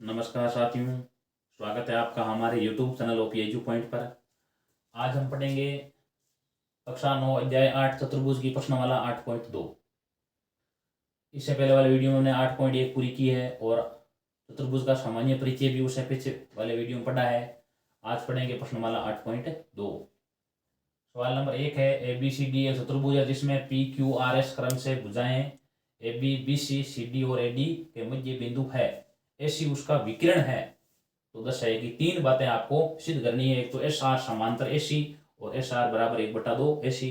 नमस्कार साथियों, स्वागत है आपका हमारे YouTube channel OP edu point पर। आज हम पढ़ेंगे कक्षा 9 अध्याय 8 चतुर्भुज की प्रश्नमाला 8.2। इससे पहले वाले वीडियो में हमने 8.1 पूरी की है और चतुर्भुज का सामान्य परिचय भी उससे पीछे वाले वीडियो में पढ़ा है। आज पढ़ेंगे प्रश्नमाला 8.2। सवाल नंबर 1 है ए बी सी डी एक चतुर्भुज है जिसमें पी क्यू आर एस क्रम से भुजाएं A B B C C D और ए डी के मध्य बिंदु है, ऐसी उसका विकिरण है। तो दस है कि तीन बातें आपको सिद्ध करनी है। एक तो एस आर समांतर ए सी और एस आर बराबर 1/2 ए सी।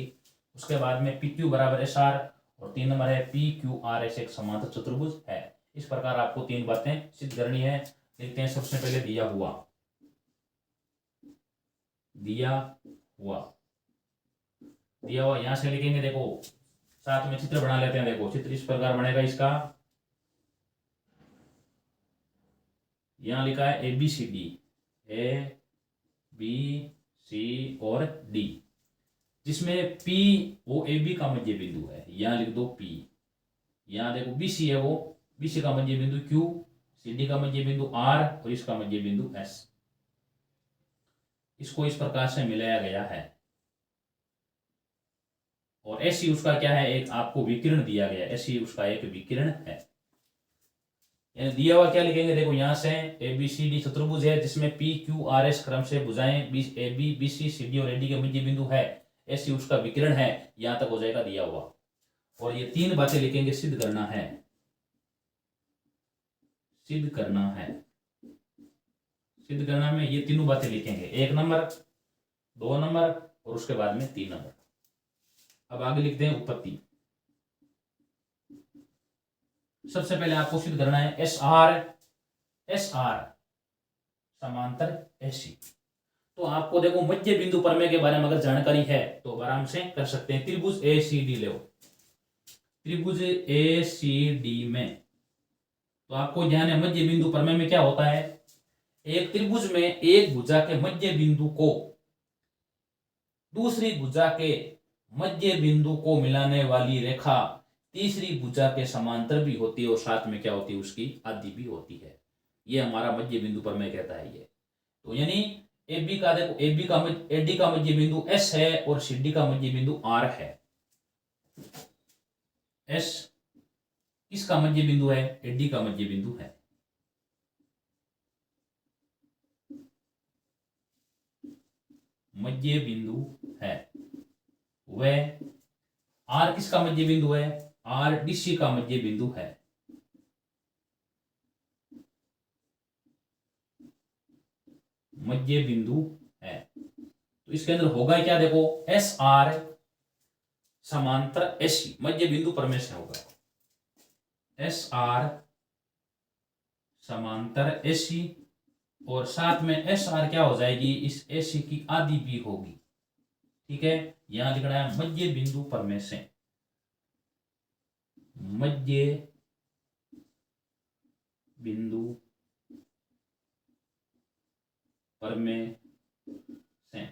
उसके बाद में पी क्यू बराबर एस आर और 3 नंबर है पी क्यू आर एस एक समांतर चतुर्भुज है। इस प्रकार आपको तीन बातें सिद्ध करनी है। लिखते हैं सबसे पहले दिया हुआ यहां से लिखेंगे। देखो साथ में चित्र बना लेते हैं। देखो चित्र इस प्रकार बनेगा। इसका यहां लिखा है A B C D, A B C और डी, जिसमें पी वो ए बी का मध्य बिंदु है। यहां लिख दो पी। यहां देखो बी सी है, वो बी सी का मध्य बिंदु क्यू, सी डी का मध्य बिंदु आर और इसका मध्य बिंदु एस। इसको इस प्रकार से मिलाया गया है। और ऐसी उसका क्या है, एक आपको विकिरण दिया गया। ऐसी उसका एक विकिरण है। दिया हुआ क्या लिखेंगे। देखो यहां से ए बी सी डी चतुर्भुज है जिसमें पी क्यू आर एस क्रम से भुजाएं A B B C C D और ए डी के मध्य बिंदु है, ऐसी उसका विकिरण है। यहां तक हो जाएगा दिया हुआ। और ये तीन बातें लिखेंगे। सिद्ध करना है, सिद्ध करना है। सिद्ध करना में ये तीनों बातें लिखेंगे। 1 नंबर, 2 नंबर और उसके बाद में 3 नंबर। अब आगे लिखते हैं उत्पत्ति। सबसे पहले आपको सिद्ध करना है एस आर समांतर एसी। तो आपको देखो मध्य बिंदु प्रमेय के बारे में अगर जानकारी है तो आराम से कर सकते हैं। त्रिभुज ए सी डी लो। त्रिभुज ए सी डी में तो आपको ध्यान है मध्य बिंदु प्रमेय में क्या होता है। एक त्रिभुज में एक भुजा के मध्य बिंदु को दूसरी भुजा के मध्य बिंदु को मिलाने वाली रेखा तीसरी भुजा के समांतर भी होती है और साथ में क्या होती है, उसकी आदि भी होती है। ये हमारा मध्य बिंदु प्रमेय कहता है। ये तो यानी ए बी का देखो ए डी का मध्य बिंदु एस है और सी डी का मध्य बिंदु आर है। एस किसका मध्य बिंदु है, ए डी का मध्य बिंदु है। मध्य बिंदु है वह आर किसका मध्य बिंदु है, आर डी सी का मध्य बिंदु है। मध्य बिंदु है तो इसके अंदर होगा क्या। देखो एस आर समांतर एस सी मध्य बिंदु प्रमेय से होगा। एस आर समांतर एस सी और साथ में एस आर क्या हो जाएगी, इस एस सी की आदि भी होगी। ठीक है, यहां लिखना है मध्य बिंदु प्रमेय से। मध्य बिंदु प्रमेय से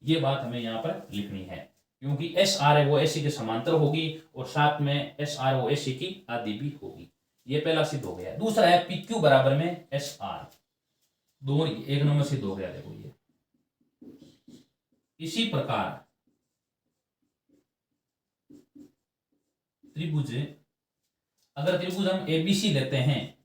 ये बात हमें यहां पर लिखनी है, क्योंकि एस आर है वो एस सी के समांतर होगी और साथ में एस आर वो एस सी की आदि भी होगी। ये पहला सिद्ध हो गया। दूसरा है पी क्यू बराबर में एस आर। दोनों 1 नंबर सिद्ध हो गया। देखो ये इसी प्रकार त्रिभुज, अगर त्रिभुज हम ए बी सी लेते हैं,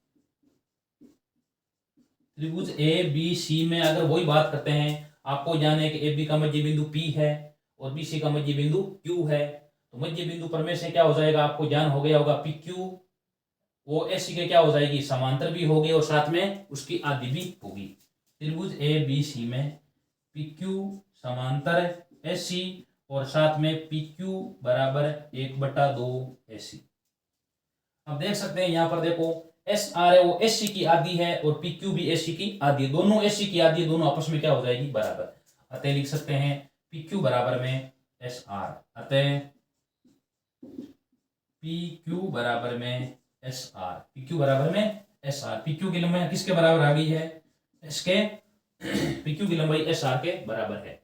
त्रिभुज ए बी सी में अगर वही बात करते हैं, आपको जाने है कि ए बी का मध्य बिंदु पी है और बी सी का मध्य बिंदु क्यू है। तो मध्य बिंदु प्रमेय से क्या हो जाएगा, आपको ज्ञान हो गया होगा पी क्यू वो एस सी के क्या हो जाएगी, समांतर भी होगी और साथ में उसकी आदि भी होगी। त्रिभुज ए बी सी में पी क्यू समांतर एस सी और साथ में पी क्यू बराबर 1/2 एस सी। अब देख सकते हैं यहां पर देखो एस आर है वो एस सी की आदि है और पी क्यू भी एस सी की आदि है। दोनों एस सी की आदि है, दोनों आपस में क्या हो जाएगी, बराबर। अतः लिख सकते हैं पी क्यू बराबर में एस आर। अतः पी क्यू बराबर में एस आर। पी क्यू बराबर में एस आर। पी क्यू की लंबाई किसके बराबर आ गई है, एस के। पी क्यू की लंबाई एस आर के बराबर है।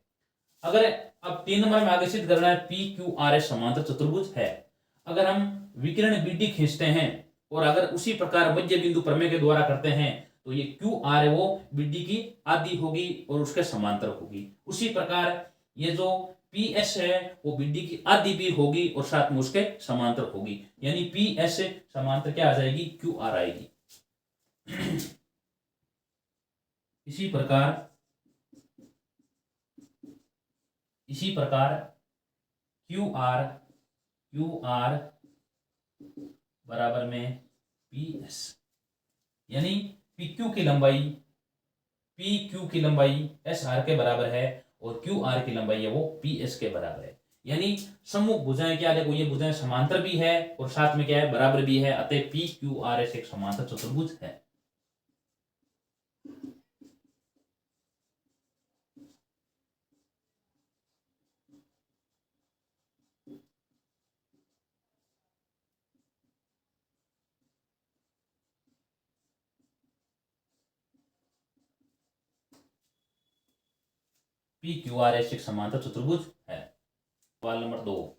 अगर अब 3 नंबर में आगे सिद्ध करना है पी क्यू आर एस समांतर चतुर्भुज है। अगर हम विकिरण बी डी खींचते हैं और अगर उसी प्रकार मध्य बिंदु प्रमेय के द्वारा करते हैं तो ये क्यू आर है वो बी डी की आधी होगी और उसके समांतर होगी। उसी प्रकार ये जो पी एस है वो बी डी की आधी भी होगी और साथ में उसके समांतर होगी, यानी पी एस समांतर क्या आ जाएगी, क्यू आर आएगी। इसी प्रकार क्यू आर बराबर में पी एस, यानी पी क्यू की लंबाई एस आर के बराबर है और क्यू आर की लंबाई है वो पी एस के बराबर है। यानी सम्मुख भुजाएं क्या, देखो ये भुजाएं समांतर भी है और साथ में क्या है, बराबर भी है, अतः पी क्यू आर एस एक समांतर चतुर्भुज है। पी क्यू आर एस एक समांतर चतुर्भुज है। सवाल नंबर 2,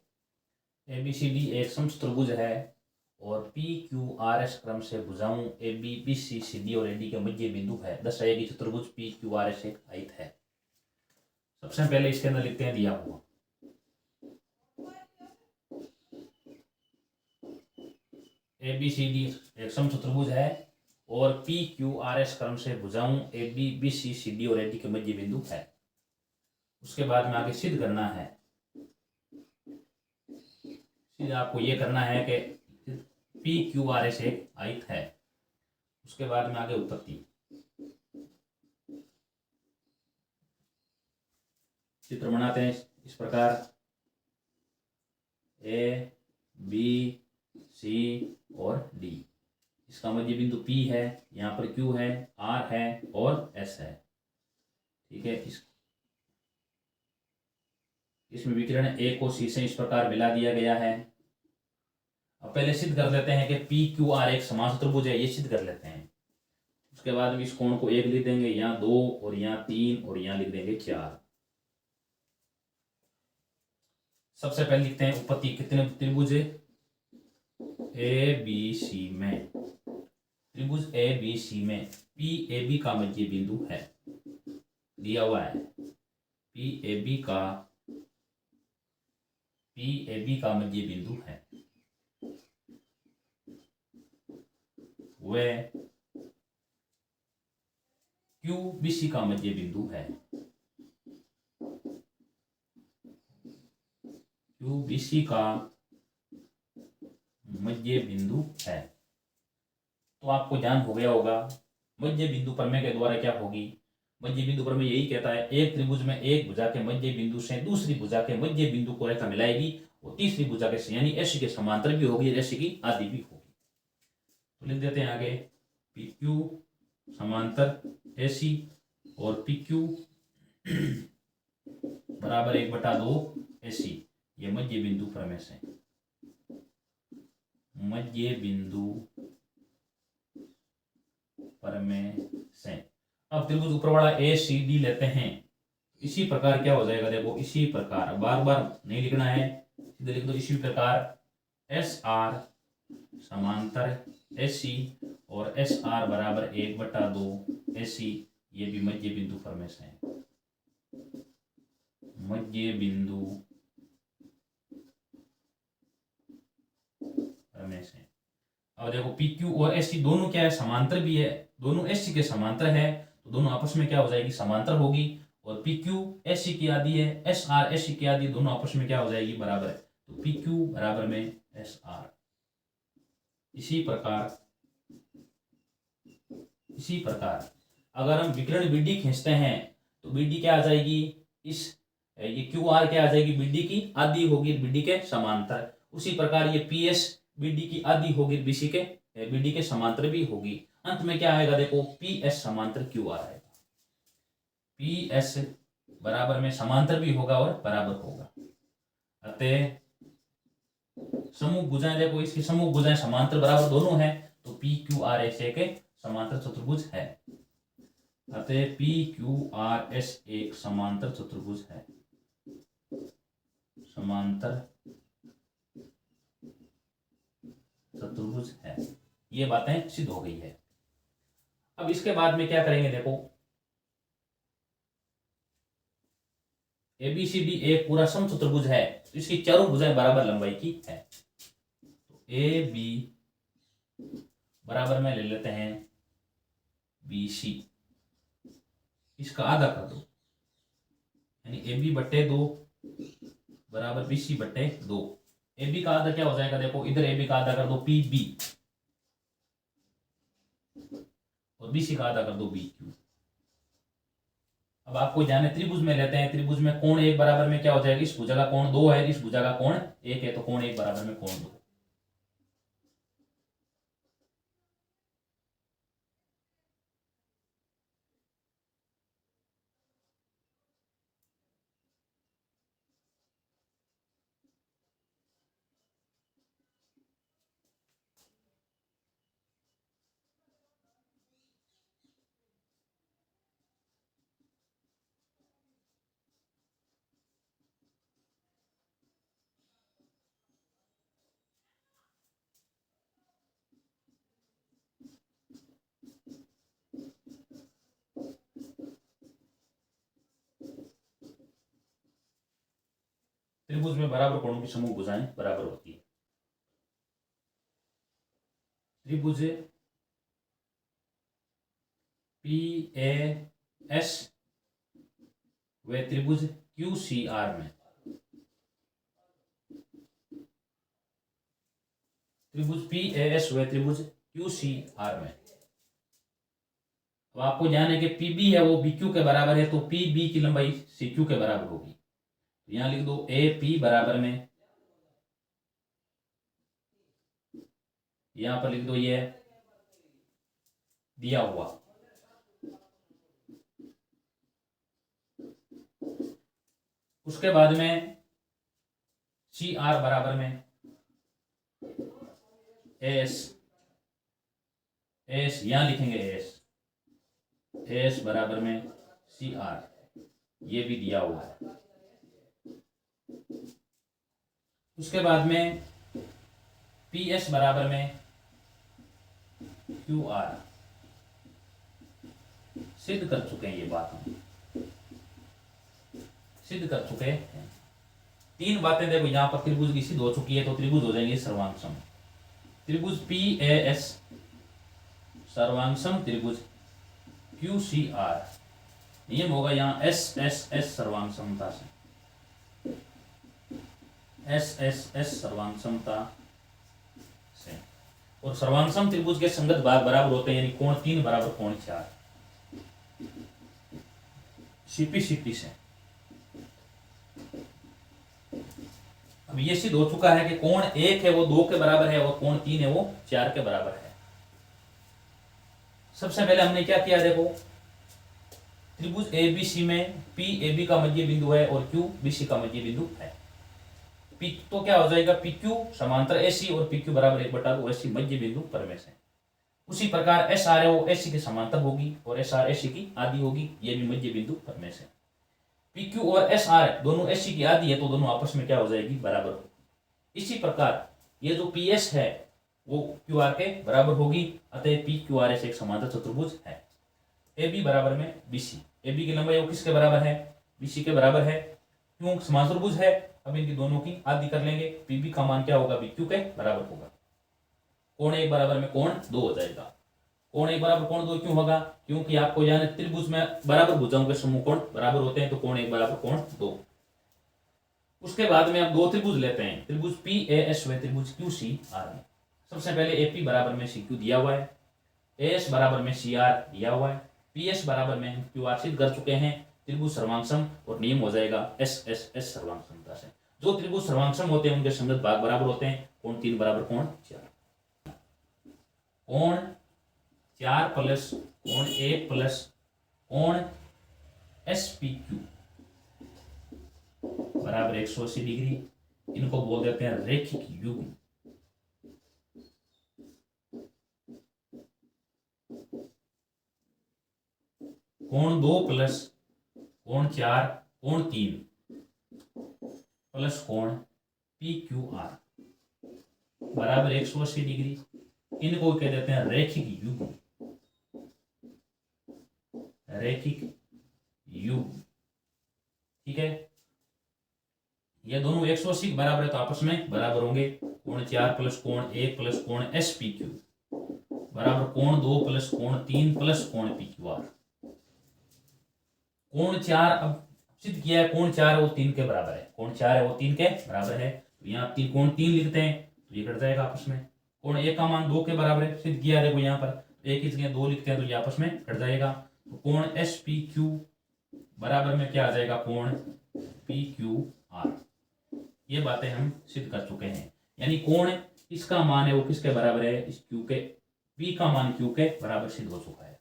ए बी सी डी एक समचतुर्भुज है और पी क्यू आर एस क्रम से भुजाओं A B B C C D और ए डी के मध्य बिंदु है, दर्शाया कि चतुर्भुज पी क्यू आर एस एक आयत है। सबसे पहले इसके अंदर लिखते हैं दिया हुआ ए बी सी डी एक समचतुर्भुज है और पी क्यू आर एस क्रम से भुजाओं A B B C C D और ए डी के मध्य बिंदु है। उसके बाद में आगे सिद्ध करना है, सीधा आपको ये करना है कि पी क्यू आर एस एक आयत है। उसके बाद में आगे उत्पत्ति, चित्र बनाते हैं इस प्रकार, ए बी सी और डी, इसका मध्य बिंदु पी है, यहाँ पर क्यू है, आर है और एस है। ठीक है, इसमें विकिरण ए को सी से इस प्रकार मिला दिया गया है। अब पहले सिद्ध कर लेते हैं कि पी क्यू आर एक समान चतुर्भुज है, ये सिद्ध कर लेते हैं। उसके बाद में इस कोण को 1 लिख देंगे, यहाँ 2 और यहाँ 3 और यहाँ लिख देंगे 4। सबसे पहले लिखते हैं उत्पत्ति, कितने त्रिभुज ए बी सी में, त्रिभुज ए बी सी में पी ए बी का मध्य बिंदु है, दिया हुआ है पी ए बी मध्य बिंदु है, वह क्यू बी सी का मध्य बिंदु है, क्यू बी सी का मध्य बिंदु है। तो आपको ध्यान हो गया होगा मध्य बिंदु प्रमेय के द्वारा क्या होगी, मध्य बिंदु प्रमेय यही कहता है एक त्रिभुज में एक भुजा के मध्य बिंदु से दूसरी भुजा के मध्य बिंदु को रेखा मिलाएगी और तीसरी भुजा के यानी एस के समांतर भी होगी, एस की आदि भी होगी। तो लिख देते हैं आगे पी क्यू समांतर ए सी और पी क्यू बराबर 1/2 ए सी, ये मध्य बिंदु प्रमेय से, मध्य बिंदु प्रमेय से। अब त्रिभुज ऊपर वाला ए सी डी लेते हैं, इसी प्रकार क्या हो जाएगा, देखो इसी प्रकार, बार बार नहीं लिखना है, सीधे लिख दो इसी प्रकार एस आर समांतर ए सी और एस आर बराबर 1/2 ए सी, ये भी मध्य बिंदु प्रमेय से, मध्य बिंदु प्रमेय से। अब देखो पी क्यू और एस सी दोनों क्या है, समांतर भी है, दोनों एस सी के समांतर है, तो दोनों आपस में क्या हो जाएगी, समांतर होगी। और पी क्यू एस सी की आदि है, एस आर एस सी की आदि, दोनों आपस में क्या हो जाएगी, बराबर है, तो पी क्यू बराबर में एस आर। इसी प्रकार अगर हम विकर्ण बीडी खींचते हैं तो बीडी क्या आ जाएगी, ये क्यू आर क्या आ जाएगी, बीडी की आदि होगी, बीडी के समांतर। उसी प्रकार ये पी एस बीडी की आदि होगी, बीडी के समांतर भी होगी। अंत में क्या आएगा, देखो पी एस समांतर क्यू आर आएगा, पी एस बराबर में समांतर भी होगा और बराबर होगा। अतः समूह भुजाएं, देखो इसकी समूह भुजाएं समांतर बराबर दोनों है, तो पी क्यू आर एस एक समांतर चतुर्भुज है। अतः पी क्यू आर एस एक समांतर चतुर्भुज है, समांतर चतुर्भुज है। ये बातें सिद्ध हो गई है। अब इसके बाद में क्या करेंगे, देखो ए बी सी डी एक पूरा समचतुर्भुज है, तो इसकी चारों भुजाएं बराबर लंबाई की है। तो ए बी बराबर में ले लेते हैं बी सी, इसका आधा कर दो, यानी ए बी बट्टे 2 बराबर बी सी बट्टे 2। ए बी का आधा क्या हो जाएगा, देखो इधर ए बी का आधा कर दो पी बी, और बी सी का आधा कर दो बी क्यू। अब आपको जाने त्रिभुज में लेते हैं, त्रिभुज में कोण एक बराबर में क्या हो जाएगा, इस भुजा का कोण 2 है, इस भुजा का कोण 1 है, तो कोण एक बराबर में कोण 2। त्रिभुज में बराबर कोणों की समूह भुजाएं बराबर होती है। त्रिभुज पी ए एस व त्रिभुज क्यू सी आर में, त्रिभुज पी ए एस व त्रिभुज क्यू सी आर में। अब आपको ध्यान है कि पी बी है वो बी क्यू के बराबर है, तो पी बी की लंबाई सी क्यू के बराबर होगी। तो यहां लिख दो ए पी बराबर में, यहां पर लिख दो ये दिया हुआ, उसके बाद में सी आर बराबर में एस, एस यहां लिखेंगे एस, एस बराबर में सी आर, ये भी दिया हुआ है। उसके बाद में पी एस बराबर में क्यू आर, सिद्ध कर चुके हैं, ये बात हम सिद्ध कर चुके हैं। तीन बातें देखो यहां पर त्रिभुज की सिद्ध हो चुकी है, तो त्रिभुज हो जाएंगे सर्वांग सम। त्रिभुज पी ए एस सर्वांग सम त्रिभुज क्यू सी आर, नियम होगा यहाँ एस एस एस सर्वांग समता से, एस एस एस सर्वांग समता से। और सर्वांग सम त्रिभुज के संगत भाग बराबर होते हैं, यानी कोण 3 बराबर कोण 4, सीपी सीपी से। अब ये सिद्ध हो चुका है कि कोण 1 है वो 2 के बराबर है, और कोण 3 है वो 4 के बराबर है। सबसे पहले हमने क्या किया, देखो त्रिभुज ए बी सी में पी ए बी का मध्य बिंदु है और क्यू बी सी का मध्य बिंदु है। पी तो क्या हो जाएगा, पी क्यू समांतर ए सी, और पी क्यू बराबर 1/2 ऐसी मध्य बिंदु परमेश है। उसी प्रकार एस आर है वो एस सी के समांतर होगी, और एस आर एस सी की आधी होगी, ये भी मध्य बिंदु परमेश है। पी क्यू और एस आर दोनों एस सी की आधी है, तो दोनों आपस में क्या हो जाएगी, बराबर होगी। इसी प्रकार ये जो पी एस है वो क्यू आर के बराबर होगी, अतः पी क्यू आर एस एक समांतर चतुर्भुज है। ए बी बराबर में बी सी, ए बी की लंबाई वो किसके बराबर है, बी सी के बराबर है, क्यों समांतर चतुर्भुज है। अब इनकी दोनों की आधी कर लेंगे, पी बी का मान क्या होगा, बी क्यू के बराबर होगा। कोण 1 बराबर में कोण 2 हो जाएगा। कोण 1 बराबर कोण 2 क्यों होगा, क्योंकि आपको यानी त्रिभुज में बराबर भुजाओं के समूह कोण बराबर होते हैं, तो कोण 1 बराबर कोण 2। उसके बाद में आप दो त्रिभुज लेते हैं, त्रिभुज पी ए एस व त्रिभुज क्यू सी आर में। सबसे पहले ए पी बराबर में सी क्यू दिया हुआ है, ए एस बराबर में सी आर दिया हुआ है, पी एस बराबर में हम क्यू आर सिद्ध कर चुके हैं। त्रिभुज सर्वांगसम, और नियम हो जाएगा एस एस एस सर्वांगसमता से। जो त्रिभुज सर्वांगसम होते हैं उनके संगत भाग बराबर होते हैं, कोण 3 बराबर कोण 4। कोण 4 प्लस कोण 1 प्लस कोण एस पी क्यू बराबर 180 डिग्री, इनको बोल देते हैं रैखिक युग्म। कोण 2 प्लस कोण 4 कोण 3 प्लस कोण पी क्यू आर बराबर 180 डिग्री, इनको कह देते हैं रैखिक युग्म। रैखिक युग्म। ठीक है, ये दोनों 180 के बराबर है तो आपस में बराबर होंगे। कोण 4 प्लस कोण 1 प्लस कोण एस पी क्यू बराबर कोण 2 प्लस कोण 3 प्लस कोण पी क्यू आर। कोण 4 अब सिद्ध किया है, कोण 4 है वो 3 के बराबर है, कोण 4 है वो 3 के बराबर है, तो यहाँ तीन कोण 3 लिखते हैं तो ये कट जाएगा आपस में। कोण 1 का मान 2 के बराबर है, सिद्ध किया देखो यहाँ पर, तो एक ही जगह 2 लिखते हैं तो ये आपस में कट जाएगा। तो कोण एस पी क्यू बराबर में क्या आ जाएगा, कोण पी क्यू आर। ये बातें हम सिद्ध कर चुके हैं, यानी कोण इसका मान है वो किसके बराबर है, इस क्यू के, पी का मान क्यू के बराबर सिद्ध हो चुका है।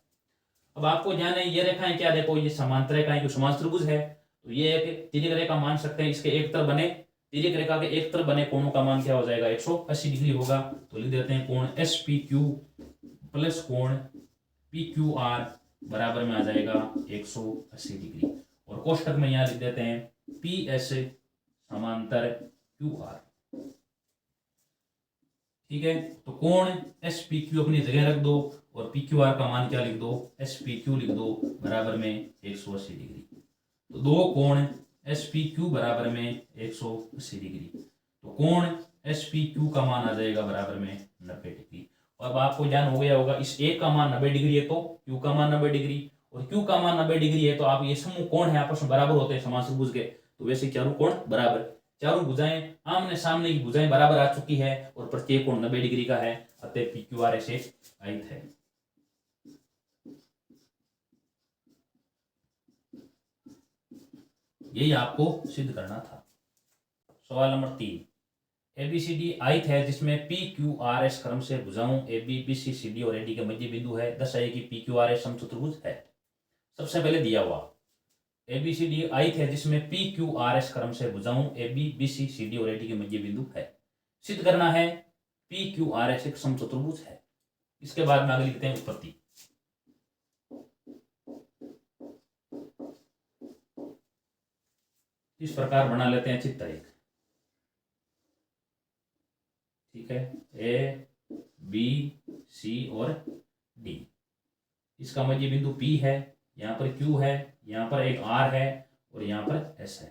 अब आपको ध्यान है ये रेखाएं क्या, देखो ये समांतर रेखाएं, जो समांतर त्रिभुज है तो ये एक तिर्यक रेखा मान सकते हैं, इसके एक तरफ बने तिर्यक रेखा के एक तरफ बने कोणों का मान क्या हो जाएगा, 180 डिग्री होगा। तो लिख देते हैं कोण एस पी क्यू प्लस कोण पी क्यू आर बराबर में आ जाएगा 180 डिग्री, और कोष्टक में यहाँ लिख देते हैं पी एस समांतर क्यू आर। ठीक है, तो कोण एस पी क्यू अपनी जगह रख दो और पी क्यू आर का मान क्या लिख दो, एस पी क्यू लिख दो बराबर में 180 डिग्री। तो दो कोण एस पी क्यू बराबर में 180 डिग्री, तो कोण एस पी क्यू का मान आ जाएगा बराबर में 90 डिग्री। और अब आपको ज्ञान हो गया होगा, इस ए का मान 90 डिग्री है तो क्यू का मान 90 डिग्री, और क्यू का मान 90 डिग्री है तो आप ये समूह कोण है आपस में बराबर होते हैं समांतर त्रिभुज के, तो वैसे चारों कोण बराबर, चारों भुजाएं आमने सामने की भुजाएं बराबर आ चुकी है और प्रत्येक कोण 90 डिग्री का है, अतः पी क्यू आर ऐसे आयत है। यही आपको सिद्ध करना था। सवाल नंबर 3, एबीसीडी आयत है जिसमें पी क्यू आर एस क्रम से भुजाओं A B B C C D और ए डी के मध्य बिंदु है, दर्शाइए कि पी क्यू आर एस समचतुर्भुज है। सबसे पहले दिया हुआ एबीसीडी आयत है जिसमें पी क्यू आर एस क्रम से भुजाओं A B B C C D और ए डी के मध्य बिंदु है, सिद्ध करना है पी क्यू आर एस एक समचतुर्भुज है। इसके बाद में आगे लिखते हैं उत्पत्ति। इस प्रकार बना लेते हैं चित्र एक। ठीक है, ए बी सी और डी, इसका मध्य बिंदु पी है, यहाँ पर क्यू है, यहाँ पर एक आर है और यहाँ पर एस है।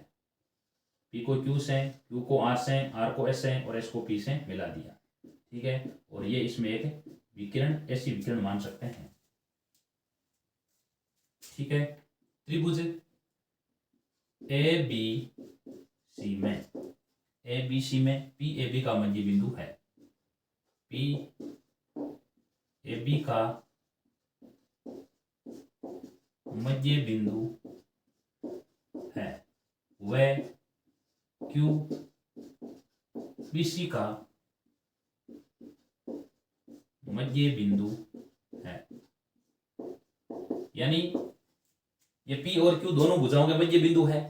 पी को क्यू से, क्यू को आर से, आर को एस से और एस को पी से मिला दिया। ठीक है, और ये इसमें एक विकिरण, ऐसी विकिरण मान सकते हैं। ठीक है, त्रिभुज ए बी सी में, ए बी सी में पी ए बी का मध्य बिंदु है, पी ए बी का मध्य बिंदु है, वह क्यू बी सी का मध्य बिंदु है। यानी ये पी और क्यू दोनों भुजाओं के मध्य बिंदु है,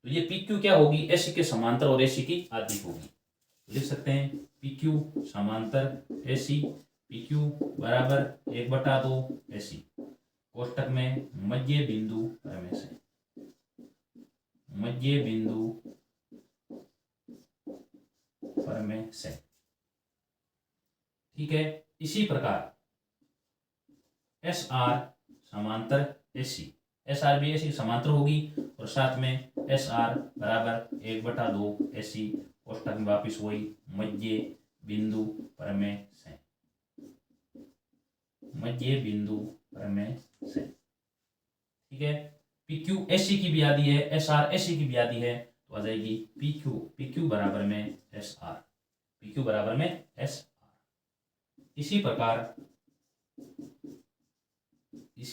तो ये पी क्यू क्या होगी, एसी के समांतर और एसी की आधी होगी। लिख सकते हैं पी क्यू समांतर एसी, पी क्यू बराबर 1/2 एसी, कोष्टक में मध्य बिंदु में से, मध्य बिंदु पर में से। ठीक है, इसी प्रकार एस आर समांतर एसी, एस आर भी एसी समांतर होगी और साथ में एस आर बराबर 1/2 एसी, कोष्टक में वापिस वही मध्य बिंदु पर में से, मध्य बिंदु पर में से। ठीक है, पी क्यू एसी की भी आदि है, एस आर एसी की भी आदि है, तो आ जाएगी पी क्यू बराबर में एस आर, पी क्यू बराबर में एस आर। इसी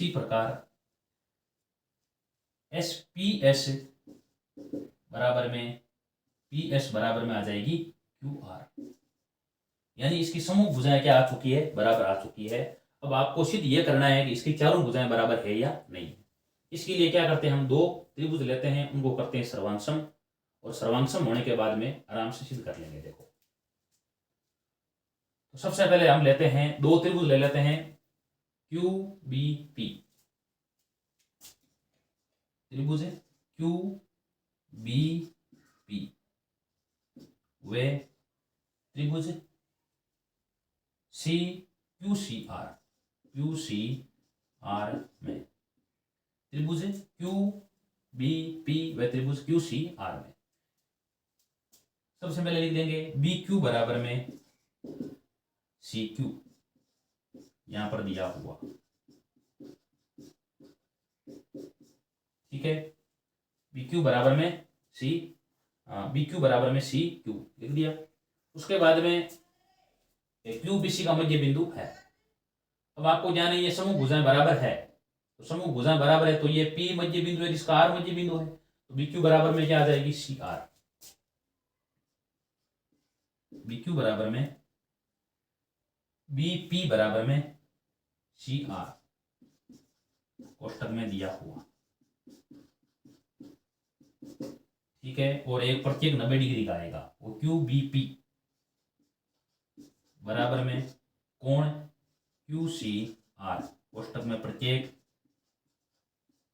प्रकार एस पी एस बराबर में, पी एस बराबर में आ जाएगी क्यू आर, यानी इसकी समूह भुजाएं क्या आ चुकी है, बराबर आ चुकी है। अब आपको सिद्ध ये करना है कि इसकी चारों भुजाएं बराबर है या नहीं। इसके लिए क्या करते हैं, हम दो त्रिभुज लेते हैं, उनको करते हैं सर्वांशम, और सर्वांशम होने के बाद में आराम से सिद्ध कर लेंगे। देखो, तो सबसे पहले हम लेते हैं दो त्रिभुज ले लेते हैं, क्यू बी पी, त्रिभुज क्यू बी पी, वे त्रिभुज C Q C R, Q C R में, त्रिभुज क्यू बी पी व त्रिभुज क्यू सी आर में। सबसे पहले लिख देंगे बी क्यू बराबर में सी क्यू, यहां पर दिया हुआ, ठीक है। बी क्यू बराबर में सी क्यू लिख दिया। उसके बाद में क्यू बी सी का मध्य बिंदु है। अब आपको जाना ये समूह भुजाएं बराबर है, तो समूह भुजाएं बराबर है तो ये पी मध्य बिंदु है जिसका आर मध्य बिंदु है, तो बी क्यू बराबर में क्या आ जाएगी सी आर। बी क्यू बराबर में बी पी बराबर में सी आर, कोष्टक में दिया हुआ, ठीक है। और एक प्रत्येक 90 डिग्री का आएगा, वो क्यू बी पी बराबर में कोण क्यू सी आर, कोष्टक में प्रत्येक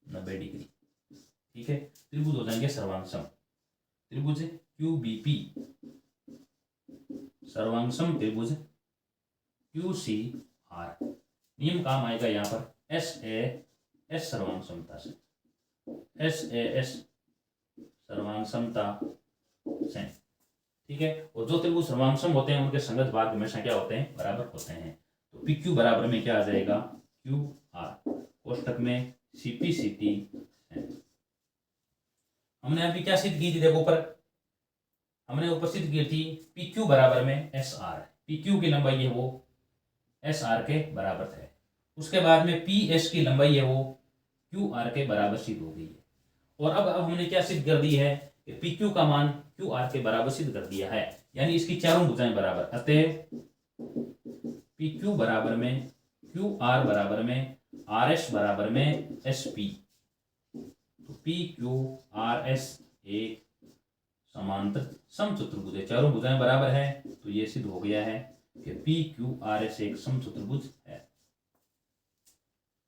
90 डिग्री, ठीक है। त्रिभुज हो जाएंगे सर्वांगसम। त्रिभुज क्यू बी पी सर्वांगसम त्रिभुज क्यू सी आर। नियम काम आएगा यहाँ पर एस ए एस सर्वांग समता से, एस ए एस सर्वांग समता से, ठीक है। और जो त्रिभुज सर्वांगसम होते हैं उनके संगत भाग हमेशा क्या होते हैं बराबर होते हैं। तो पी क्यू बराबर में क्या आ जाएगा क्यू आर, कोष्टक में सी पी सी टी। हमने अभी क्या सिद्ध की थी, देखो ऊपर हमने ऊपर सिद्ध की थी पी क्यू बराबर में एस आर, पी क्यू की लंबाई है वो एस आर के बराबर है। उसके बाद में पी एस की लंबाई है वो क्यू आर के बराबर सिद्ध हो गई है। और अब हमने क्या सिद्ध कर दी है कि पी क्यू का मान क्यू आर के बराबर सिद्ध कर दिया है, यानी इसकी चारों भुजाएं बराबर। अतः पी क्यू बराबर में क्यू आर बराबर में आर एस बराबर में एस पी। तो पी क्यू आर एस एक समांतर समचतुर्भुज है, चारों भुजाएं बराबर है, तो ये सिद्ध हो गया है कि पी क्यू आर एस एक समचतुर्भुज है।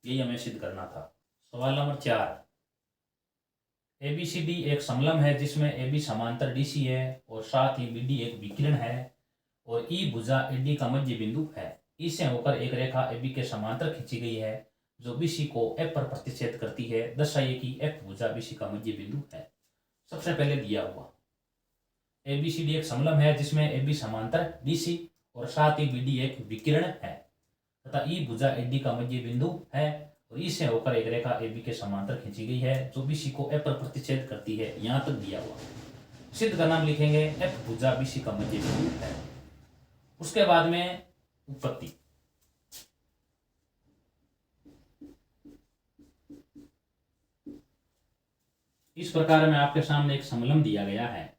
यही हमें सिद्ध करना था। सवाल नंबर 4, एबीसीडी एक समलंब है जिसमें एबी समांतर डीसी है और साथ ही बीडी एक विकिरण है और ई भुजा एडी का मध्य बिंदु है। ई से होकर एक रेखा एबी के समांतर खींची गई है जो बीसी को एफ पर प्रतिच्छेद करती है। दर्शाइए कि एफ भुजा बीसी का मध्य बिंदु है। सबसे पहले दिया हुआ एबीसीडी एक समलंब है जिसमें एबी समांतर डीसी और साथ ही बीडी एक विकिरण है तथा ई भुजा एडी का मध्य बिंदु है और ई से होकर एक रेखा एबी के समांतर खींची गई है जो बीसी को एफ पर प्रतिच्छेद करती है। यहां तक दिया हुआ। सिद्ध का नाम लिखेंगे एफ भुजा बीसी का मध्य बिंदु है। उसके बाद में उत्पत्ति, इस प्रकार में आपके सामने एक समलंब दिया गया है।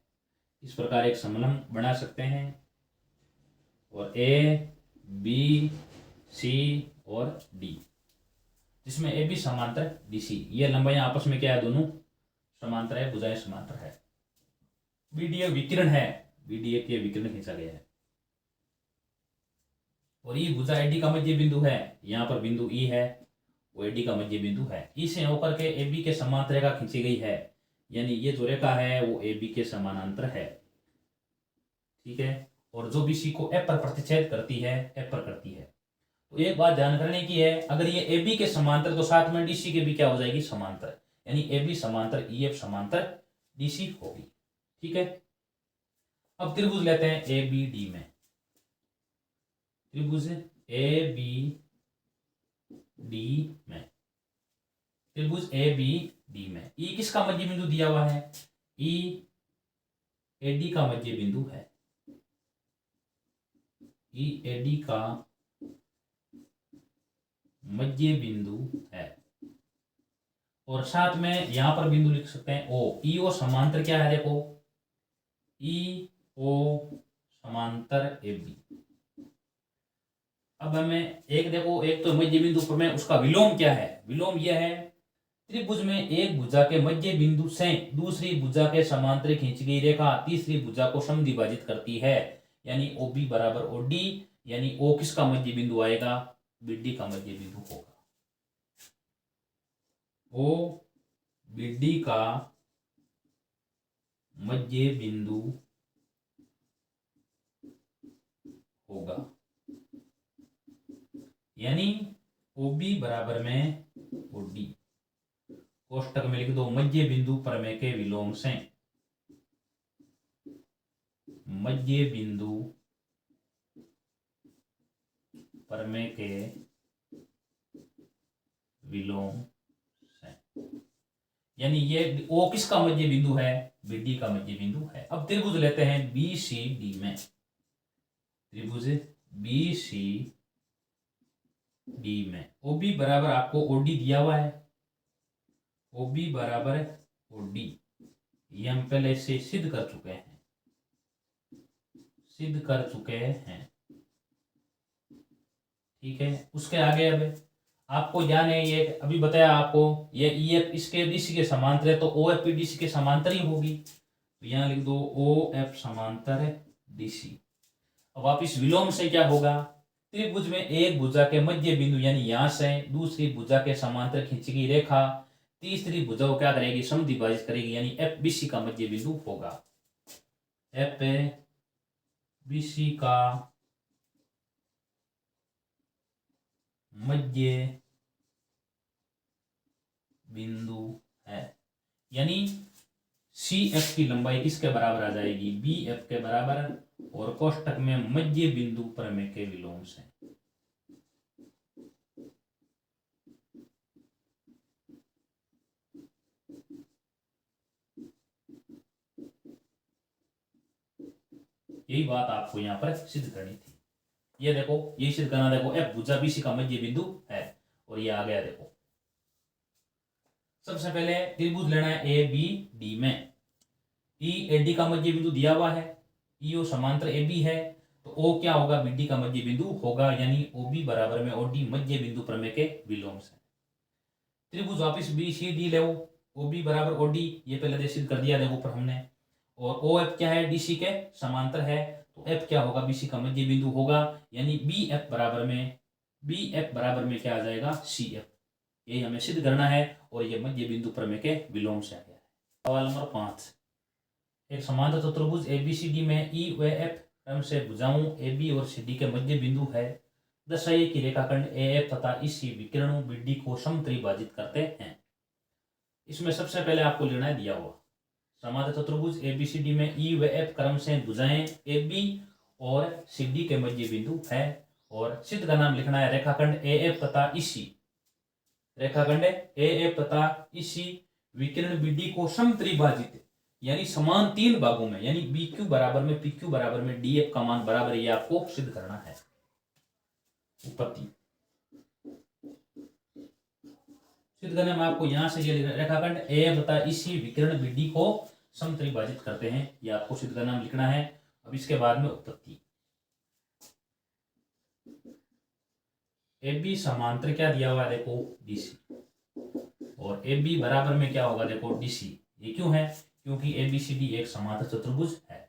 इस प्रकार एक समलंब बना सकते हैं और ए बी सी और डी जिसमें ए बी समांतर डी सी, ये लंबाइयां आपस में क्या है दोनों समांतर है, भुजाएं समांतर है। बीडी एक विकिरण है, बीडी एक ये विकिरण खींचा गया है और ई भुजा एडी का मध्य बिंदु है। यहाँ पर बिंदु ई है, वो एडी का मध्य बिंदु है। ई से होकर के ए बी के समांतर रेखा खींची गई है, यानी ये जो रेखा है वो ए बी के समानांतर है, ठीक है। और जो बीसी को एफ पर प्रतिच्छेद करती है, एफ पर करती है। तो एक बात ध्यान करने की है, अगर ये ए बी के समांतर तो साथ में डीसी के भी क्या हो जाएगी समांतर, यानी ए बी समांतर ई एफ समांतर डीसी होगी, ठीक है। अब त्रिभुज लेते हैं ए बी डी में। त्रिभुज ए बी डी में, त्रिभुज ए बी डी में ई किसका मध्य बिंदु दिया हुआ है, ई एडी का मध्य बिंदु है, ई एडी का मध्य बिंदु है। और साथ में यहां पर बिंदु लिख सकते हैं ओ, ई ओ समांतर क्या है, देखो ई ओ समांतर ए बी। अब हमें एक देखो, एक तो मध्य बिंदु पर में उसका विलोम क्या है, विलोम यह है त्रिभुज में एक भुजा के मध्य बिंदु से दूसरी भुजा के समांतर खींची गई रेखा तीसरी भुजा को समद्विभाजित करती है, यानी ओ बी बराबर ओ डी, यानी ओ किसका मध्य बिंदु आएगा, बीडी का मध्य बिंदु होगा। ओ बीडी का मध्य बिंदु होगा, यानी ओ बी बराबर में ओ डी। कोष्टक में लिख दो मध्य बिंदु प्रमेय के विलोम से, मध्य बिंदु प्रमेय के विलोम से, यानी ये ओ किसका मध्य बिंदु है, बीडी का मध्य बिंदु है। अब त्रिभुज लेते हैं बी सी डी में, त्रिभुज बी सी डी में ओबी बराबर आपको ओडी दिया हुआ है, ओबी बराबर ओडी, ये हम पहले से सिद्ध कर चुके हैं, सिद्ध कर चुके हैं, ठीक है। उसके आगे अब आपको ध्यान है, ये अभी बताया आपको, ये ई एफ इसके डीसी के समांतर है, तो ओ एफ डीसी के समांतर ही होगी, तो यहां लिख दो ओ एफ समांतर डीसी। अब वापिस विलोम से क्या होगा, त्रिभुज में एक भुजा के मध्य बिंदु यानी यहां से दूसरी भुजा के समांतर खींची गई रेखा तीसरी भुजा को क्या करेगी, समद्विभाजित करेगी, यानी एफ बी सी का मध्य बिंदु होगा, एफ बी सी का मध्य बिंदु है, यानी सी एफ की लंबाई किसके बराबर आ जाएगी, बी एफ के बराबर, और कोष्टक में मध्य बिंदु प्रमेय के विलोम से। यही बात आपको यहां पर सिद्ध करनी थी। ये देखो, ये सिद्ध करना, देखो एफ भुजा बीसी का मध्य बिंदु है, और ये आ गया। देखो सबसे पहले त्रिभुज लेना है ए बी डी में, ई ए डी का मध्य बिंदु दिया हुआ है, ई ओ समांतर ए बी है, तो ओ क्या होगा, बी डी का मध्य बिंदु होगा, यानी ओ बी बराबर में ओ डी मध्य बिंदु प्रमेय के विलोम से। त्रिभुज वापिस बी सी डी ले, ओ बी बराबर ओ डी, ये पहले सिद्ध कर दिया देखो ऊपर हमने, और ओ एफ क्या है, डी सी के समांतर है, तो एफ क्या होगा, बी सी का मध्य बिंदु होगा, यानी बी एफ बराबर में क्या आ जाएगा, सी एफ। यही हमें सिद्ध करना है, और ये मध्य बिंदु प्रमेय के विलोम से आ गया है। सवाल नंबर 5, एक समांतर चतुर्भुज एबीसीडी में ई व एफ क्रम से भुजाओं ए बी और सी डी के मध्य बिंदु है, दर्शाइए कि रेखाखंड ए एफ तथा इसी विकिरणों बी डी को समत्रिभाजित करते हैं। इसमें सबसे पहले आपको लेना है दिया हुआ समांतर चतुर्भुज एबीसीडी में ई व एफ क्रम से भुजाएं ए बी और सी डी के मध्य बिंदु है, और सिद्ध का नाम लिखना है रेखाखंड ए एफ तथा इसी, रेखाखंड ए एफ तथा इसी विकिरण बी डी को समत्रिभाजित, यानी समान तीन भागों में, यानी बी क्यू बराबर में पी क्यू बराबर में डी एफ का मान बराबर, ये आपको सिद्ध करना है। उत्पत्ति सिद्ध करने में आपको यहां से ये रेखाखंड ए एफ तथा इसी विकिरण बी डी को समत्रिभाजित करते हैं, ये आपको सिद्ध का नाम लिखना है। अब इसके बाद में उत्पत्ति, ए बी समांतर क्या दिया हुआ है, देखो डीसी, और ए बी बराबर में क्या होगा, देखो डीसी। ये क्यों है, क्योंकि एबीसीडी एक समांतर चतुर्भुज है।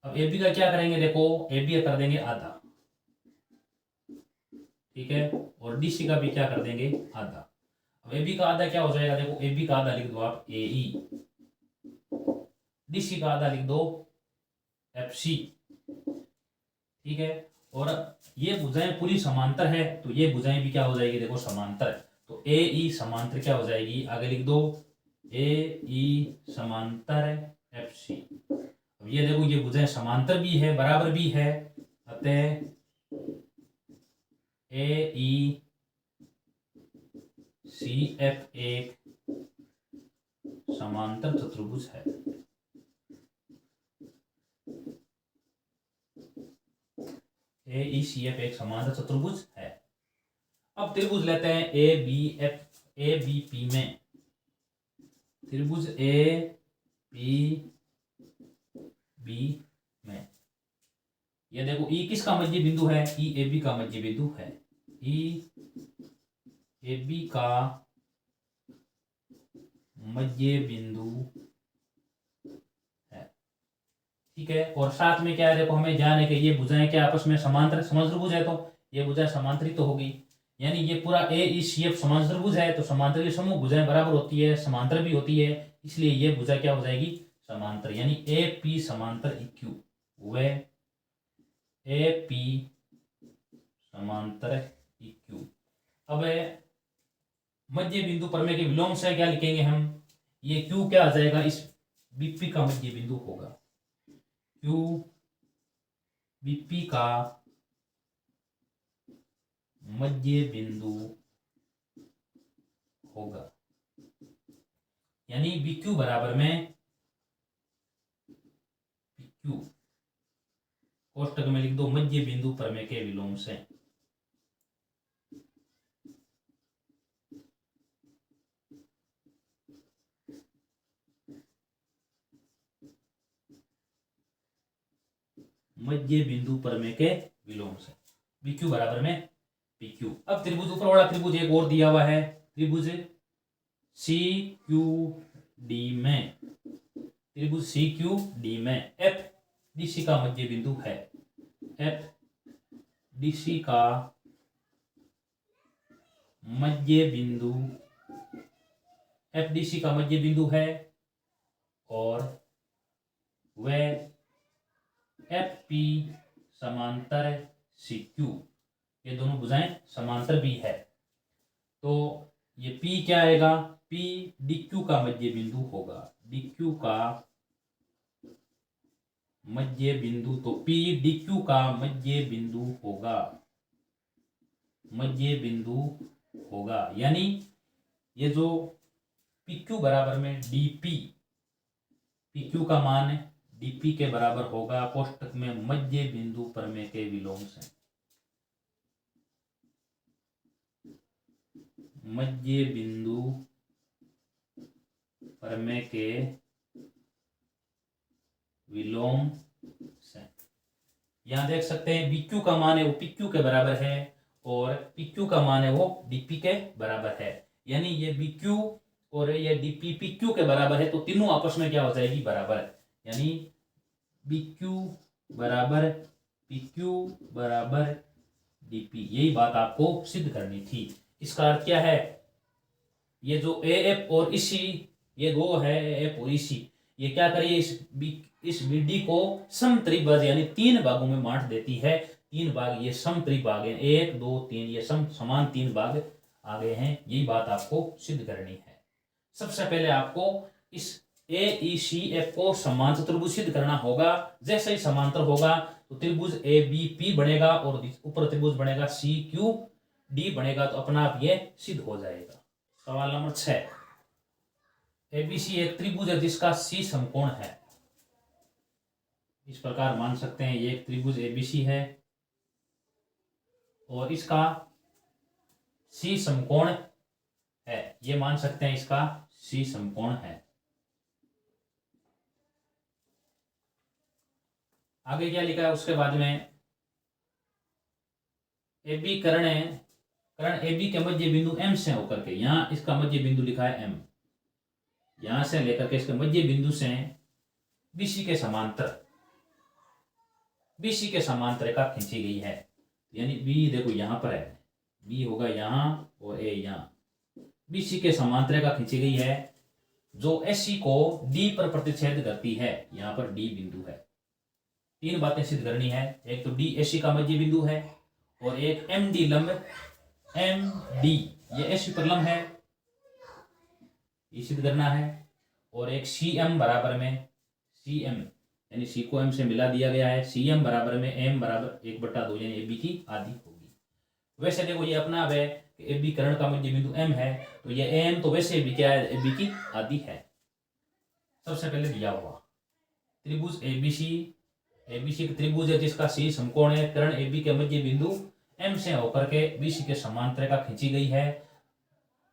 अब ए बी का क्या करेंगे, देखो ए बी कर देंगे आधा, ठीक है, और डीसी का भी क्या कर देंगे, आधा। अब ए बी का आधा क्या हो जाएगा, देखो ए बी का आधा लिख दो आप ए ई, डीसी का आधा लिख दो एफ सी, ठीक है। और ये भुजाएं पूरी समांतर है, तो ये भुजाएं भी क्या हो जाएगी, देखो समांतर, तो ए ई समांतर क्या हो जाएगी, आगे लिख दो ए ई समांतर एफ सी। अब ये देखो, ये भुजाएं समांतर भी है बराबर भी है, अतः ए ई सी एफ एक समांतर चतुर्भुज है। ए ई सी एफ एक समांतर चतुर्भुज है। अब त्रिभुज लेते हैं A B F, A B P में, त्रिभुज ए पी बी में, ये देखो ई किसका मध्य बिंदु है, ई ए बी का मध्य बिंदु है, ई ए बी का मध्य बिंदु है, ठीक है। और साथ में क्या है, देखो हमें ध्यान है कि ये भुजाएं क्या आपस में समांतर समचतुर्भुज है, तो ये भुजाएं समांतरित तो होगी, यानी ये पूरा ए ई सी एफ समचतुर्भुज है, तो समांतर की समूह भुजाएं बराबर होती है, समांतर भी होती है, इसलिए ये भुजा क्या हो जाएगी, समांतर, यानी ए पी समांतर E Q, way A P समांतर ई क्यू। अब मध्य बिंदु प्रमेय के विलोम से क्या लिखेंगे हम, ये क्यू क्या आ जाएगा, इस बीपी का मध्य बिंदु होगा, क्यू बीपी का मध्य बिंदु होगा। यानी बीक्यू बराबर में क्यू, कोष्टक में लिख दो मध्य बिंदु प्रमेय के विलोम से। मध्य बिंदु प्रमेय के विलोम से बीक्यू बराबर में पीक्यू। अब त्रिभुज, ऊपर वाला त्रिभुज एक और दिया हुआ है, त्रिभुज सी क्यू डी में, त्रिभुज सी क्यू डी में एफ डीसी का मध्य बिंदु है, एफ डीसी का मध्य बिंदु, एफ डीसी का मध्य बिंदु है, और वह एफ पी समांतर सी क्यू, ये दोनों भुजाएं समांतर भी है। तो ये P क्या आएगा, P DQ का मध्य बिंदु होगा, DQ का मध्य बिंदु, तो P DQ का मध्य बिंदु होगा, मध्य बिंदु होगा। यानी ये जो PQ बराबर में DP, PQ का मान DP के बराबर होगा कोष्टक में मध्य बिंदु प्रमेय के विलोम से, मध्य बिंदु प्रमेय के विलोम से। यहां देख सकते हैं BQ का मान है वो PQ के बराबर है, और PQ का मान है वो DP के बराबर है। यानी ये BQ और ये DP PQ के बराबर है, तो तीनों आपस में क्या हो जाएगी, बराबर। यानी BQ बराबर PQ बराबर DP, यही बात आपको सिद्ध करनी थी। इसका अर्थ क्या है, ये जो AF और इसी, ये दो है AF और इसी, ये क्या करिए, इस BD को समत्रिभुज यानी तीन भागों में बांट देती है। तीन भाग ये समत्रिभाग है, 1 2 3, ये समान तीन भाग आ गए हैं। यही बात आपको सिद्ध करनी है। सबसे पहले आपको इस AECF को समांतर त्रिभुज सिद्ध करना होगा। जैसे ही समांतर होगा तो त्रिभुज ABP बनेगा, और ऊपर त्रिभुज बनेगा CQD बनेगा, तो अपना आप ये सिद्ध हो जाएगा। सवाल नंबर 6, ABC एक त्रिभुज है जिसका C समकोण है। इस प्रकार मान सकते हैं ये एक त्रिभुज ABC है और इसका C समकोण है, ये मान सकते हैं इसका C समकोण है। आगे क्या लिखा है उसके बाद में, AB कर्ण AB के मध्य बिंदु M से होकर के, यहां इसका मध्य बिंदु लिखा है M, यहां से लेकर के इसके मध्य बिंदु से BC के समांतर, BC के समांतर रेखा खींची गई है। यानी B देखो यहां पर है, B होगा यहां और A यहां, BC के समांतर रेखा खींची गई है जो AC को D पर प्रतिच्छेद करती है। यहां पर D बिंदु है। तीन बातें सिद्ध करनी है, एक तो D AC का मध्य बिंदु है, और एक MD लंब, MD ये AC पर लंब है, ये सिद्ध करना है, और एक CM बराबर में CM, यानी C को M से मिला दिया गया है, CM बराबर में M बराबर 1/2, यानी AB की आधी होगी। वैसे देखो ये अपना अब है कि AB कर्ण का मध्य बिंदु M है, तो ये M तो वैसे भी क्या है, AB की आधी है। सबसे पहले दिया हुआ त्रिभुज ABC का त्रिभुज है जिसका C समकोण है, कर्ण AB के मध्य बिंदु M से होकर के BC के समांतर रेखा खींची गई है,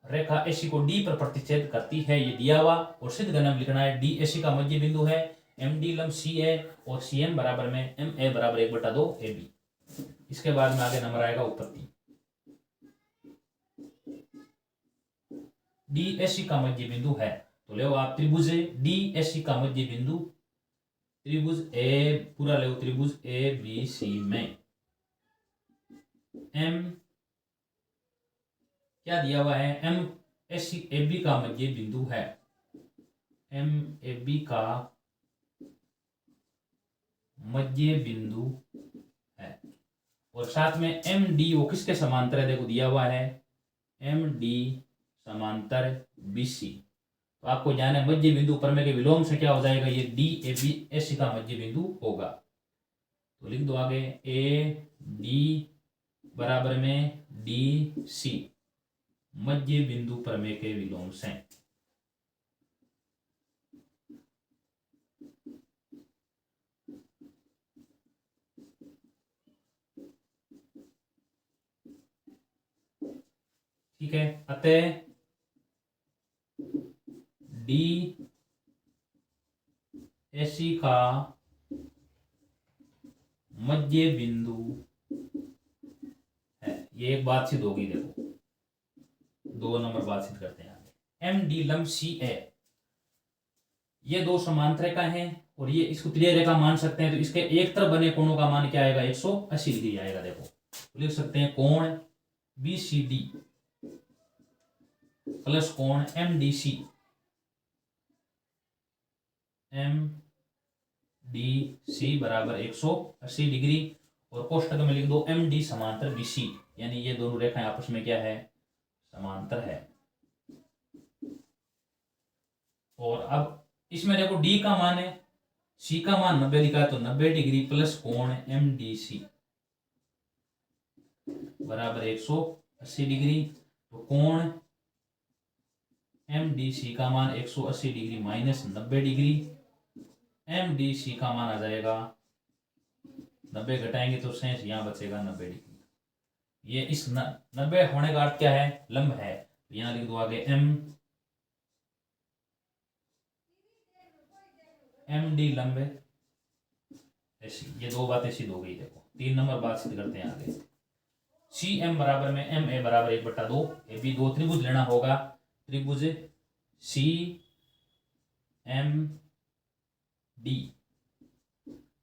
रेखा AC को D पर प्रतिच्छेद करती है, ये दिया हुआ। और सिद्ध करने में लिखना है DAC का मध्य बिंदु है, MD लंब C है, और CM बराबर में MA बराबर 1/2 AB। इसके बाद में आगे नंबर आएगा उत्पत्ति। DAC का मध्य बिंदु है, तो ले आप त्रिभुज DAC का मध्य बिंदु, त्रिभुज A पूरा ले, त्रिभुज ABC में M क्या दिया हुआ है, MAC AB का मध्य बिंदु है, MAB का मध्य बिंदु है, और साथ में MD वो किसके समांतर है, देखो दिया हुआ है MD समांतर BC। तो आपको जाने मध्य बिंदु प्रमेय के विलोम से क्या हो जाएगा, ये DABC का मध्य बिंदु होगा। तो लिख दो आगे AD बराबर में DC मध्य बिंदु प्रमेय के विलोम से। ठीक है, अतः DAC का मध्य बिंदु है। ये एक बात सिद्ध होगी, देखो 2 नंबर बात सिद्ध करते हैं आगे। MD लंब CA, ये दो समांतर रेखा हैं और ये इसको त्रिय रेखा मान सकते हैं। तो इसके एक तरफ बने कोणों का मान क्या आएगा, 180 डिग्री आएगा। देखो तो लिख सकते हैं कोण BCD प्लस कोण MDC बराबर 180 डिग्री। और कोष्टक में लिख दो MD समांतर BC, यानी ये दोनों रेखाएं आपस में क्या है, समांतर है। और अब इसमें देखो D का मान है, C का मान 90 लिखा है, तो 90 डिग्री प्लस कोण MDC बराबर 180 डिग्री। तो कोण MDC का मान 180 डिग्री माइनस 90 डिग्री, MDC का मान आ जाएगा 90 घटाएंगे तो शेष यहाँ बचेगा 90 डिग्री। ये इस 90 होने का अर्थ क्या है, लंब है। तो यहाँ लिख दो आगे MD लंब ऐसी। ये 2 बातें सिद्ध हो गई। देखो 3 नंबर बात सिद्ध करते हैं आगे। CM बराबर में MA बराबर 1/2। AB 2 त्रिभुज लेना होगा। त्रिभुज CMD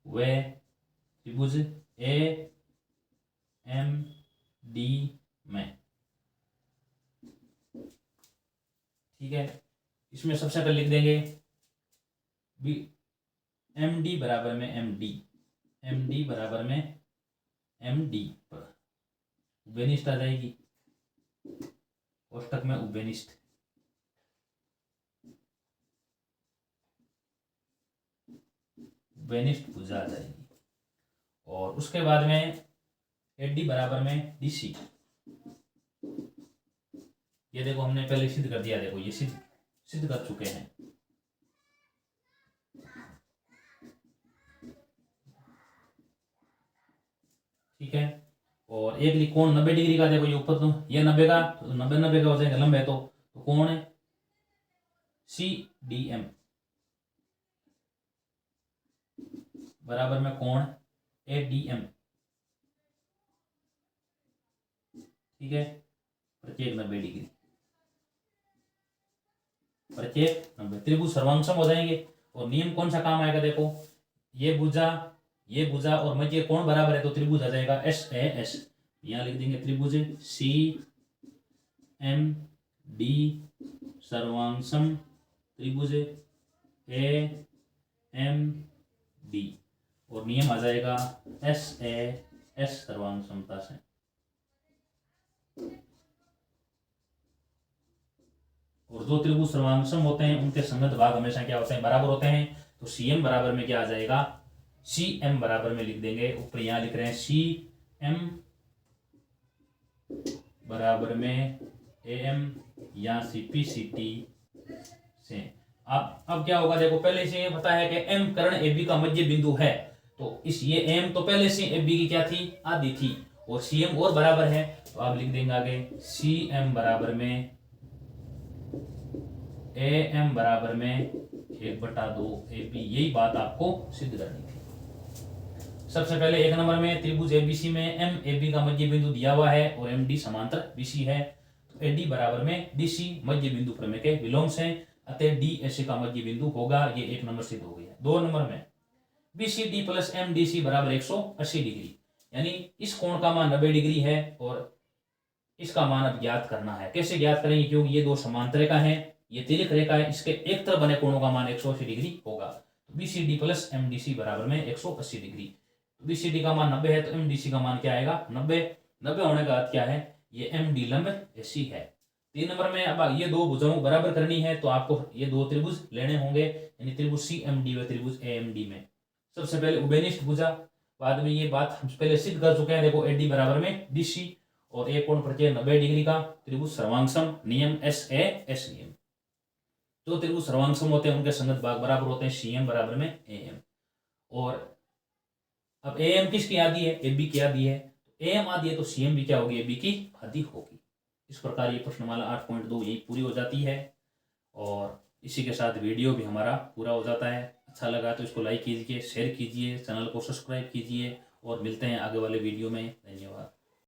व त्रिभुज AMD में। ठीक है, इसमें सबसे पहले लिख देंगे MD बराबर में MD बराबर में MD पर उभयनिष्ठ आ जाएगी, कोष्टक में उभयनिष्ठ। उभयनिष्ठ भुजा आ जाएगी। और उसके बाद में AD बराबर में DC। ये देखो हमने पहले सिद्ध कर दिया। देखो ये सिद्ध कर चुके हैं। ठीक है, और एक कोण 90 डिग्री का, देखो ये ऊपर तो ये 90 का, तो 90 का हो जाएगा, लंब है तो कोण CDM बराबर में कोण ADM। ठीक है, प्रत्येक 90 डिग्री, प्रत्येक 90। त्रिभुज सर्वांगसम हो जाएंगे। और नियम कौन सा काम आएगा, देखो ये भुजा और मध्य कोण बराबर है, तो त्रिभुज आ जाएगा SAS। यहाँ लिख देंगे त्रिभुज CMD सर्वांगसम त्रिभुज AMD। और नियम आ जाएगा SAS सर्वांग समता से। और जो त्रिभुज सर्वांगसम होते हैं उनके संगत भाग हमेशा क्या होते हैं, बराबर होते हैं। तो CM बराबर में क्या आ जाएगा, CM बराबर में लिख देंगे, ऊपर यहां लिख रहे हैं CM बराबर में AM या CPCT से। अब क्या होगा, देखो पहले से ये पता है कि M कर्ण AB का मध्य बिंदु है। तो इस ये M तो पहले से AB की क्या थी, आधी थी, और CM और बराबर है। तो आप लिख देंगे आगे CM बराबर में AM बराबर में 1/2 AB। यही बात आपको सिद्ध करनी थी। सबसे पहले 1 नंबर में त्रिभुज ABC में MAB का मध्य बिंदु दिया हुआ है और MD समांतर BC है। तो AD बराबर में DC मध्य बिंदु प्रमेय के विलोम से, अतः DAC का मध्य बिंदु होगा। ये 1 नंबर सिद्ध हो गया। 2 नंबर में BCD प्लस MDC बराबर 180 डिग्री, यानी इस कोण का मान 90 डिग्री है और इसका मान अब ज्ञात करना है। कैसे ज्ञात करेंगे, क्योंकि ये 2 समांतर रेखा है, ये तिर्यक रेखा है, इसके एक तरफ बने कोणों का मान 180 डिग्री होगा। तो BCD प्लस MDC बराबर में 180 डिग्री। तो BCD का मान 90 है, तो MDC का मान क्या आएगा, 90 होने का अर्थ क्या है, ये MD लंब AC है। 3 नंबर में अब ये दो भुजाओं को बराबर करनी है तो आपको ये दो त्रिभुज लेने होंगे, यानी त्रिभुज CMD व त्रिभुज AMD में सबसे पहले उभयनिष्ठ भुजा, बाद में ये बात हम पहले सिद्ध कर चुके हैं, देखो AD बराबर में DC, और एक कोण प्रत्यय 90 डिग्री का, त्रिभुज सर्वांगसम, नियम SAS नियम। जो त्रिभुज सर्वांगसम होते हैं उनके संगत भाग बराबर होते हैं, CM बराबर में AM। और अब AM किसकी आधी है? AB की आधी है। AM आधी है तो CM भी क्या होगी? AB की आधी होगी। इस प्रकार ये प्रश्नमाला 8.2 यही पूरी हो जाती है, और इसी के साथ वीडियो भी हमारा पूरा हो जाता है। अच्छा लगा तो इसको लाइक कीजिए, शेयर कीजिए, चैनल को सब्सक्राइब कीजिए, और मिलते हैं आगे वाले वीडियो में। धन्यवाद।